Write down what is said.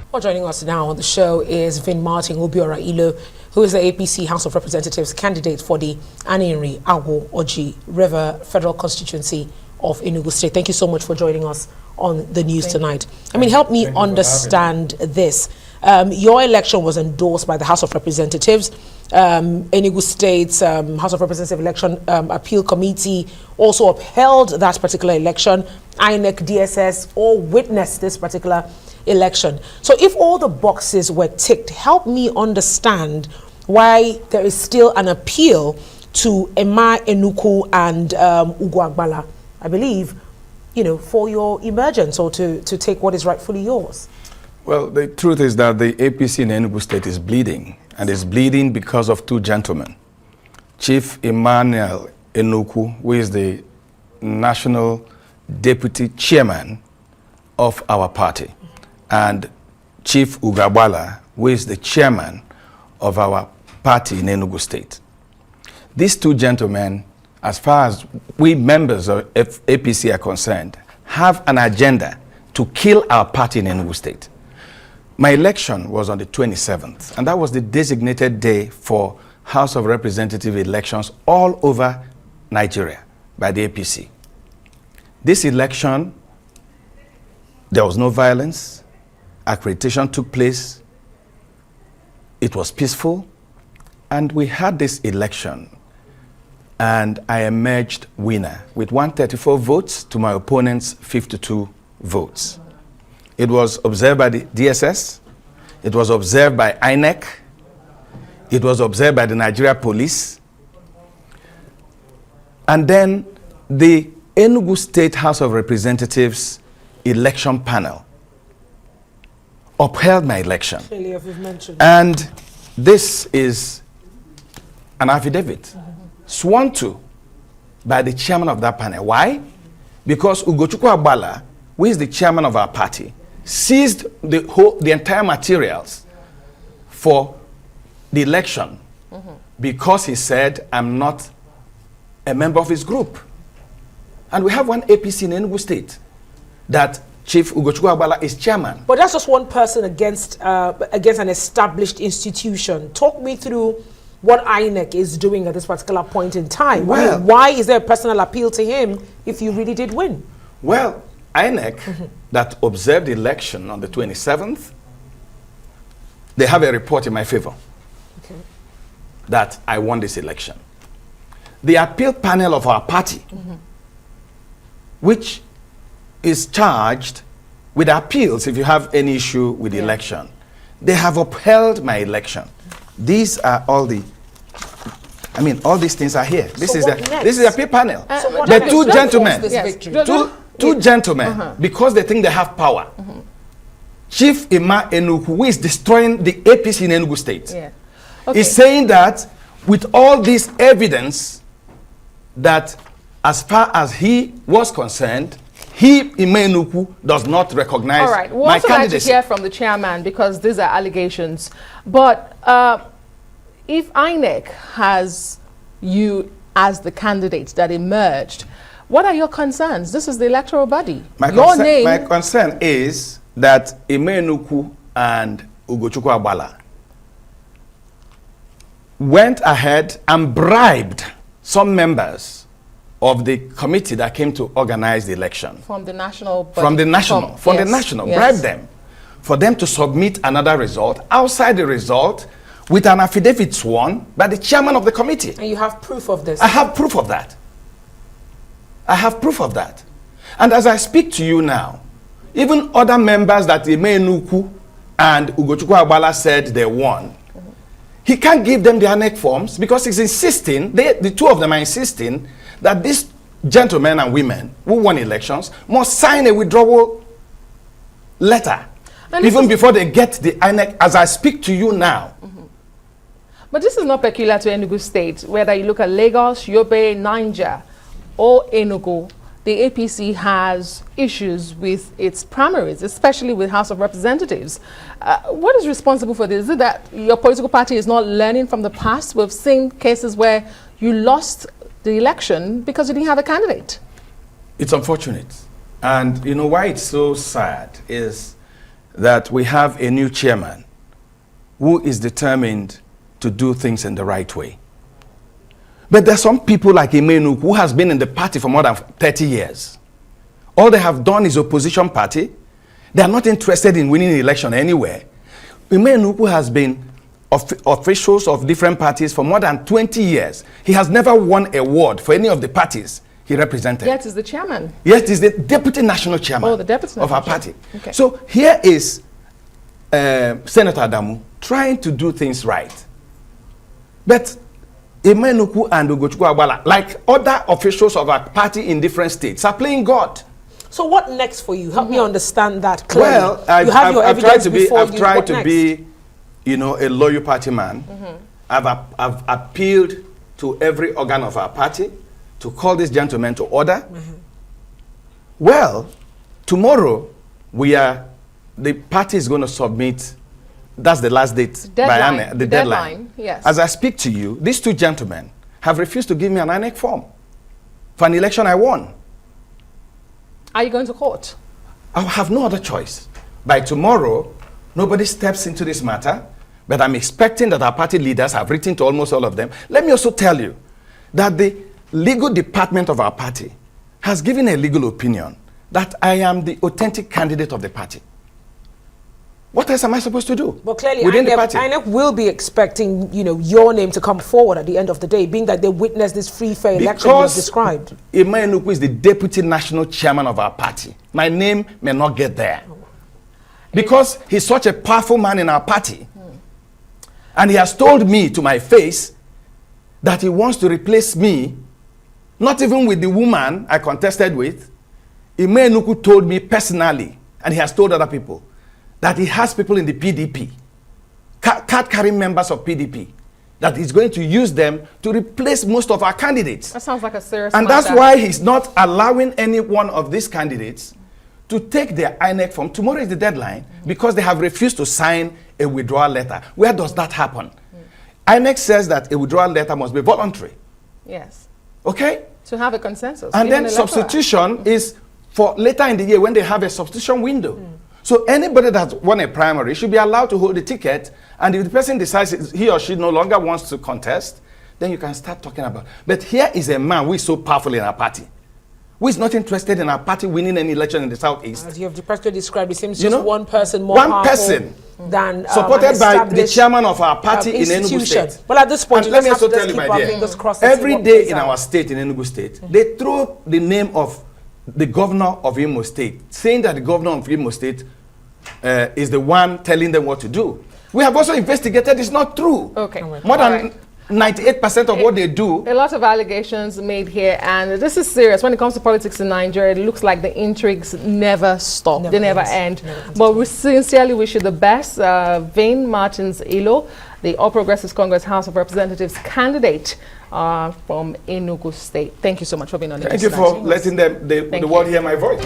Well, joining us now on the show is VinMartin Obiora Ilo, who is the APC House of Representatives candidate for the Aninri Awo Oji River Federal Constituency of Enugu State. Thank you so much for joining us on the news tonight. I mean, help me understand this. Your election was endorsed by the House of Representatives. Enugu State's House of Representatives Election Appeal Committee also upheld that particular election. INEC, DSS all witnessed this particular election. So if all the boxes were ticked, help me understand why there is still an appeal to Emma Enugu and Ugwagbala, I believe, you know, for your emergence or to take what is rightfully yours. Well, the truth is that the APC in Enugu State is bleeding, and is bleeding because of two gentlemen. Chief Emmanuel Enugu, who is the National Deputy Chairman of our party, and Chief Ugwagbala, who is the Chairman of our party in Enugu State. These two gentlemen, as far as we members of APC are concerned, have an agenda to kill our party in Enugu State. My election was on the 27th, and that was the designated day for House of Representative elections all over Nigeria by the APC. This election, there was no violence, accreditation took place, it was peaceful, and we had this election, and I emerged winner with 134 votes to my opponent's 52 votes. It was observed by the DSS, it was observed by INEC, it was observed by the Nigeria Police, and then the Enugu State House of Representatives election panel upheld my election. And this is an affidavit sworn to by the chairman of that panel. Why? Because Ugochukwu Agbala, who is the chairman of our party, seized the entire materials for the election because he said, I'm not a member of his group. And we have one APC in Enugu State that Chief Ugochukwu Agbala is chairman. But that's just one person against an established institution. Talk me through what INEC is doing at this particular point in time. Well, why is there a personal appeal to him if you really did win? Well, INEC that observed the election on the 27th, they have a report in my favor that I won this election. The appeal panel of our party, which is charged with appeals if you have any issue with the election, they have upheld my election. These are all the, I mean, all these things are here. This is the appeal panel. The two gentlemen, two gentlemen, because they think they have power. Chief Emma Enugu, who is destroying the APC in Enugu State, is saying that with all this evidence, that as far as he was concerned, he, Emma Enugu, does not recognize my candidacy. We'll also like to hear from the chairman because these are allegations. But if INEC has you as the candidate that emerged, what are your concerns? This is the electoral body. My concern is that Emma Enugu and Ugochukwu Agbala went ahead and bribed some members of the committee that came to organize the election. From the national body. From the national, bribed them for them to submit another result outside the result with an affidavit sworn by the chairman of the committee. And you have proof of this? I have proof of that. I have proof of that. And as I speak to you now, even other members that Emma Enugu and Ugochukwu Agbala said they won, he can't give them the ANEC forms because he's insisting, the two of them are insisting that these gentlemen and women who won elections must sign a withdrawal letter even before they get the ANEC as I speak to you now. But this is not peculiar to Enugu State. Whether you look at Lagos, Yobe, Niger, or Enugu, the APC has issues with its primaries, especially with House of Representatives. What is responsible for this? Is it that your political party is not learning from the past? We've seen cases where you lost the election because you didn't have a candidate. It's unfortunate. And you know why it's so sad is that we have a new chairman who is determined to do things in the right way. But there are some people like Enugu who has been in the party for more than 30 years. All they have done is opposition party. They are not interested in winning the election anywhere. Enugu has been officials of different parties for more than 20 years. He has never won a award for any of the parties he represented. Yet he's the chairman. Yet he's the deputy national chairman of our party. Okay. So here is Senator Adamu trying to do things right. But Enugu and Ugochukwu Agbala, like other officials of our party in different states, are playing God. So what next for you? Help me understand that clearly. Well, I've tried to be, you know, a loyal party man. I've appealed to every organ of our party to call this gentleman to order. Well, tomorrow the party is going to submit. That's the last date. Deadline. The deadline. Yes. As I speak to you, these two gentlemen have refused to give me an INEC form for an election I won. Are you going to court? I have no other choice. By tomorrow, nobody steps into this matter, but I'm expecting that our party leaders have written to almost all of them. Let me also tell you that the legal department of our party has given a legal opinion that I am the authentic candidate of the party. What else am I supposed to do? But clearly, within the party? INEC will be expecting, you know, your name to come forward at the end of the day, being that they witnessed this free, fair election you described. Enugu is the deputy national chairman of our party. My name may not get there. Because he's such a powerful man in our party. And he has told me to my face that he wants to replace me, not even with the woman I contested with. Enugu told me personally, and he has told other people, that he has people in the PDP, card-carrying members of PDP, that he's going to use them to replace most of our candidates. That sounds like a serious And matter. that's why he's not allowing any one of these candidates to take their INEC form. Tomorrow is the deadline because they have refused to sign a withdrawal letter. Where does that happen? INEC says that a withdrawal letter must be voluntary. Yes. Okay? To have a consensus. And then substitution is for later in the year when they have a substitution window. So anybody that won a primary should be allowed to hold the ticket, and if the person decides he or she no longer wants to contest, then you can start talking about. But here is a man who is so powerful in our party, who is not interested in our party winning any election in the Southeast. As you have perfectly described, it seems You just know, one person more one powerful person than supported by the chairman of our party in Enugu State. Well, at this point, And you let me just also have to tell you, keep my our dear, fingers crossed and see every what day plays in out. our state, in Enugu State, they throw the name of the governor of Imo State, saying that the governor of Imo State is the one telling them what to do. We have also investigated, it's not true. Okay. More than 98% of what they do. A lot of allegations made here, and this is serious. When it comes to politics in Nigeria, it looks like the intrigues never stop. They never end. But we sincerely wish you the best. VinMartin Ilo, the All Progressives Congress House of Representatives candidate from Enugu State. Thank you so much for being on the Thank you for letting the world hear my voice.